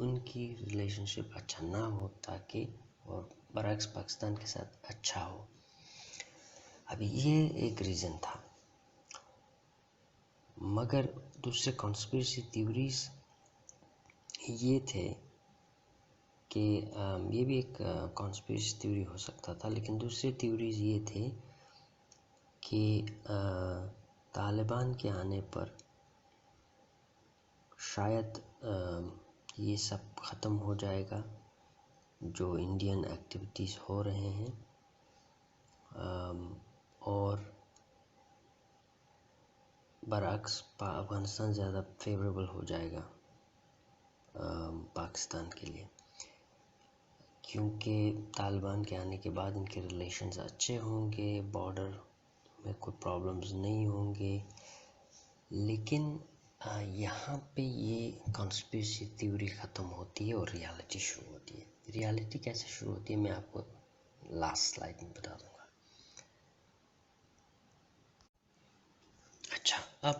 ان کی ریلیشن شپ اچھا نہ ہو تاکہ اور برعکس پاکستان کے ساتھ اچھا ہو. ابھی یہ ایک ریزن تھا. مگر دوسرے کانسپریسی تھیوریز یہ تھے کہ یہ بھی ایک کانسپریسی تھیوری ہو سکتا تھا، لیکن دوسرے تھیوریز یہ تھے کہ طالبان کے آنے پر شاید یہ سب ختم ہو جائے گا جو انڈین ایکٹیویٹیز ہو رہے ہیں، اور برعکس افغانستان زیادہ فیوریبل ہو جائے گا پاکستان کے لیے، کیونکہ طالبان کے آنے کے بعد ان کے ریلیشنز اچھے ہوں گے، بارڈر میں کوئی پرابلمز نہیں ہوں گے. لیکن یہاں پہ یہ کانسپریسی تھیوری ختم ہوتی ہے اور ریالٹی شروع ہوتی ہے. ریالٹی کیسے شروع ہوتی ہے میں آپ کو لاسٹ سلائڈ میں بتا دوں گا. اچھا، اب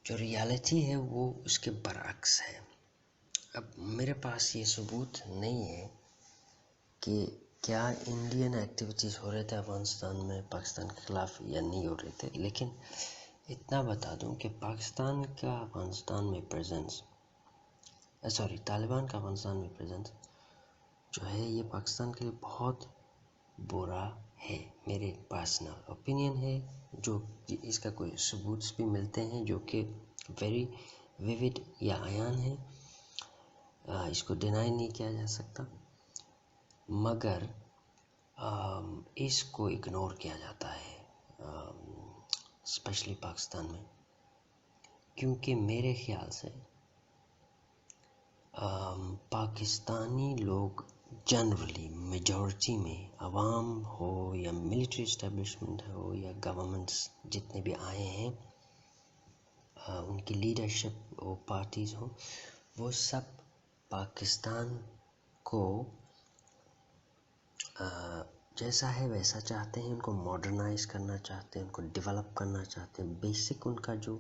جو ریالٹی ہے وہ اس کے برعکس ہے. اب میرے پاس یہ ثبوت نہیں ہے کہ کیا انڈین ایکٹیویٹیز ہو رہے تھے افغانستان میں پاکستان کے خلاف یا نہیں ہو رہے تھے، لیکن اتنا بتا دوں کہ پاکستان کا افغانستان میں پریزنس طالبان کا افغانستان میں پریزنس جو ہے یہ پاکستان کے لیے بہت برا ہے. میرے پرسنل اوپینین ہے، جو اس کا کوئی ثبوت بھی ملتے ہیں جو کہ ویری ویوڈ یا عیان ہے، اس کو ڈینائی نہیں کیا جا سکتا، مگر اس کو اگنور کیا جاتا ہے اسپیشلی پاکستان میں، کیونکہ میرے خیال سے پاکستانی لوگ جنرلی میجورٹی میں عوام ہو یا ملٹری اسٹیبلشمنٹ ہو یا گورنمنٹس جتنے بھی آئے ہیں ان کی لیڈرشپ اور پارٹیز ہوں، وہ سب پاکستان کو جیسا ہے ویسا چاہتے ہیں، ان کو ماڈرنائز کرنا چاہتے ہیں، ان کو ڈیولپ کرنا چاہتے ہیں. بیسک ان کا جو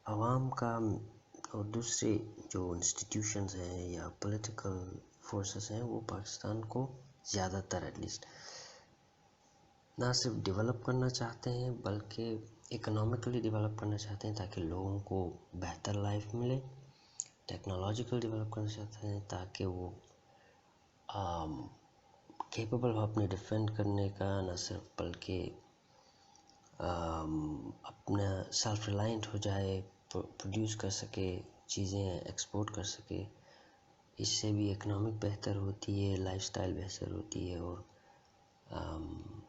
عوام کا اور دوسرے جو انسٹیٹیوشنز ہیں یا پولیٹیکل فورسز ہیں وہ پاکستان کو زیادہ تر ایٹ لیسٹ نہ صرف ڈیولپ کرنا چاہتے ہیں بلکہ اکنامکلی ڈیولپ کرنا چاہتے ہیں تاکہ لوگوں کو بہتر لائف ملے. ٹیکنالوجیکل ڈیولپ کرنا چاہتے ہیں تاکہ وہ کیپیبل ہو اپنے ڈیفینڈ کرنے کا، نہ صرف بلکہ اپنا سیلف ریلائنٹ ہو جائے، پروڈیوس کر سکے، چیزیں ایکسپورٹ کر سکے. اس سے بھی اکنامک بہتر ہوتی ہے، لائف سٹائل بہتر ہوتی ہے، اور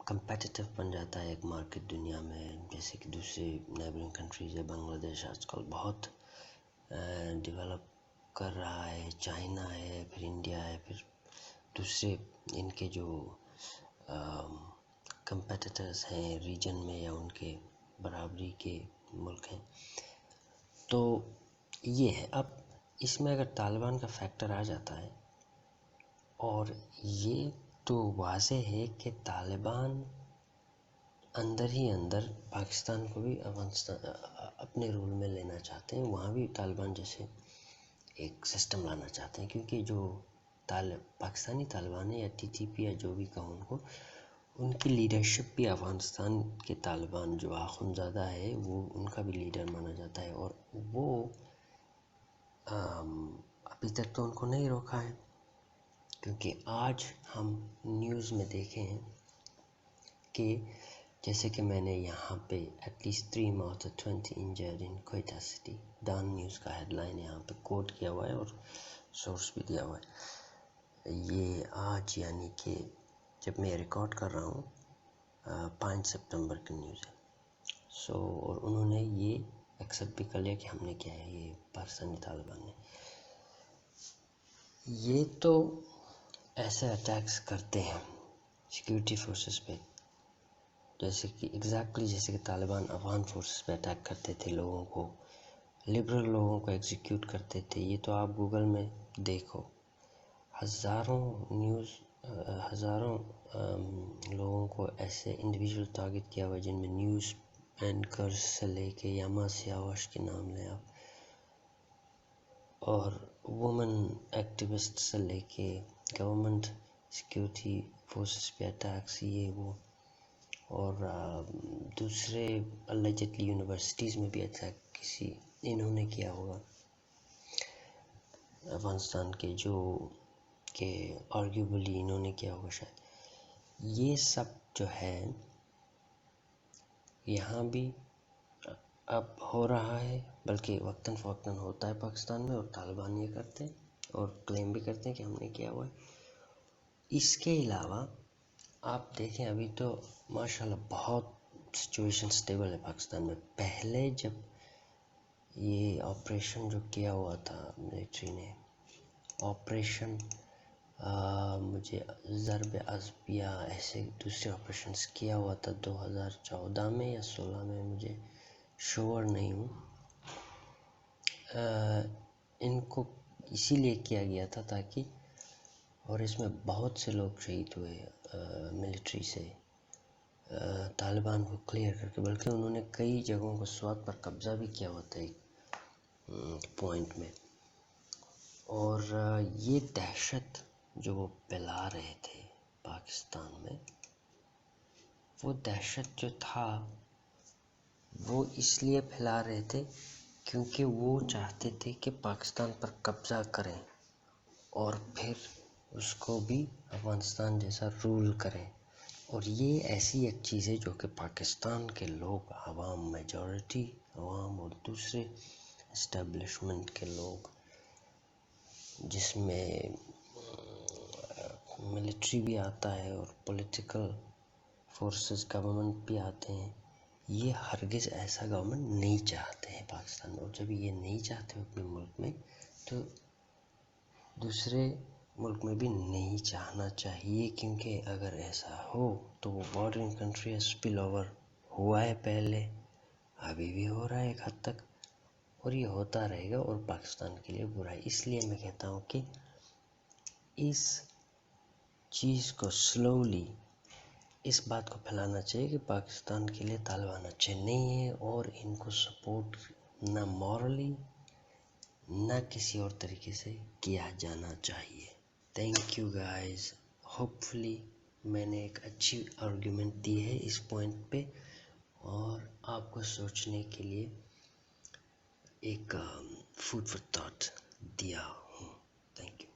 کمپیٹیٹیو بن جاتا ہے ایک مارکیٹ دنیا میں. جیسے کہ دوسرے نیبرنگ کنٹریز ہے، بنگلہ دیش آج کل بہت ڈیولپ کر رہا ہے، چائنا ہے، پھر انڈیا ہے، پھر دوسرے ان کے جو کمپیٹیٹرز ہیں ریجن میں یا ان کے برابری کے ملک ہیں. تو یہ ہے. اب اس میں اگر طالبان کا فیکٹر آ جاتا ہے، اور یہ تو واضح ہے کہ طالبان اندر ہی اندر پاکستان کو بھی افغانستان اپنے رول میں لینا چاہتے ہیں، وہاں بھی طالبان جیسے ایک سسٹم لانا چاہتے ہیں، کیونکہ جو پاکستانی طالبان ہے یا ٹی ٹی پی یا جو بھی کہوں ان کو، ان کی لیڈرشپ بھی افغانستان کے طالبان جو آخوندزادہ ہے وہ ان کا بھی لیڈر مانا جاتا ہے، اور وہ ابھی تک تو ان کو نہیں روکا ہے. کیونکہ آج ہم نیوز میں دیکھے ہیں کہ جیسے کہ میں نے یہاں پہ ایٹ لیسٹ 3 موت 20 injured in Quetta city, Dawn News کا ہیڈ لائن یہاں پہ کوٹ کیا ہوا ہے اور سورس بھی دیا ہوا ہے. یہ آج یعنی کہ جب میں ریکارڈ کر رہا ہوں 5 سپتمبر کی نیوز ہے. اور انہوں نے یہ ایکسیپٹ بھی کر لیا کہ ہم نے کیا ہے، یہ پاکستانی طالبان نے. یہ تو ایسے اٹیکس کرتے ہیں سیکیورٹی فورسز پہ، جیسے کہ جیسے کہ طالبان افغان فورسز پہ اٹیک کرتے تھے، لوگوں کو، لبرل لوگوں کو ایگزیکیوٹ کرتے تھے. یہ تو آپ گوگل میں دیکھو، ہزاروں لوگوں کو ایسے انڈیویجول ٹارگٹ کیا ہوا جن میں نیوز اینکرز سے لے کے یاما سیاوش کے نام لیں آپ، اور وومن ایکٹیوسٹ سے لے کے گورنمنٹ سیکیورٹی فورسز پہ اٹیکس یہ وہ، اور دوسرے الجٹلی یونیورسٹیز میں بھی اٹیک کسی انہوں نے کیا ہوگا افغانستان کے، جو کہ آرگیوبلی انہوں نے کیا ہوگا شاید. یہ سب جو ہے یہاں بھی اب ہو رہا ہے، بلکہ وقتاً فوقتاً ہوتا ہے پاکستان میں، اور طالبان یہ کرتے ہیں اور کلیم بھی کرتے ہیں کہ ہم نے کیا ہوا ہے. اس کے علاوہ آپ دیکھیں ابھی تو ماشاءاللہ بہت سچویشن سٹیبل ہے پاکستان میں. پہلے جب یہ آپریشن جو کیا ہوا تھا ملٹری نے، آپریشن مجھے ضرب عصب یا ایسے دوسرے آپریشنس کیا ہوا تھا 2014 میں یا 16 میں، مجھے شور نہیں ہوں. ان کو اسی لیے کیا گیا تھا تاکہ، اور اس میں بہت سے لوگ شہید ہوئے ملٹری سے طالبان کو کلیئر کر کے، بلکہ انہوں نے کئی جگہوں کو سوات پر قبضہ بھی کیا ہوا تھا ایک پوائنٹ میں. اور یہ دہشت جو وہ پھیلا رہے تھے پاکستان میں، وہ دہشت جو تھا وہ اس لیے پھیلا رہے تھے کیونکہ وہ چاہتے تھے کہ پاکستان پر قبضہ کریں اور پھر اس کو بھی افغانستان جیسا رول کریں. اور یہ ایسی ایک چیز ہے جو کہ پاکستان کے لوگ، عوام، میجورٹی عوام اور دوسرے اسٹیبلشمنٹ کے لوگ، جس میں ملٹری بھی آتا ہے اور پولیٹیکل فورسز گورنمنٹ بھی آتے ہیں، یہ ہرگز ایسا گورنمنٹ نہیں چاہتے ہیں پاکستان میں. اور جب یہ نہیں چاہتے اپنے ملک میں، تو دوسرے ملک میں بھی نہیں چاہنا چاہیے، کیونکہ اگر ایسا ہو تو وہ بارڈرنگ کنٹری اسپل اوور ہوا ہے پہلے، ابھی بھی ہو رہا ہے ایک حد تک، اور یہ ہوتا رہے گا، اور پاکستان کے لیے برا ہے. اس لیے میں کہتا ہوں کہ اس چیز کو سلولی اس بات کو پھیلانا چاہیے کہ پاکستان کے لیے طالبان اچھے نہیں ہیں، اور ان کو سپورٹ نہ مورلی نہ کسی اور طریقے سے کیا جانا چاہیے. Thank you guys. ہوپ فلی میں نے ایک اچھی آرگیومنٹ دی ہے اس پوائنٹ پہ، اور آپ کو سوچنے کے لیے ایک فوڈ فار تھاٹ دیا ہوں. Thank you.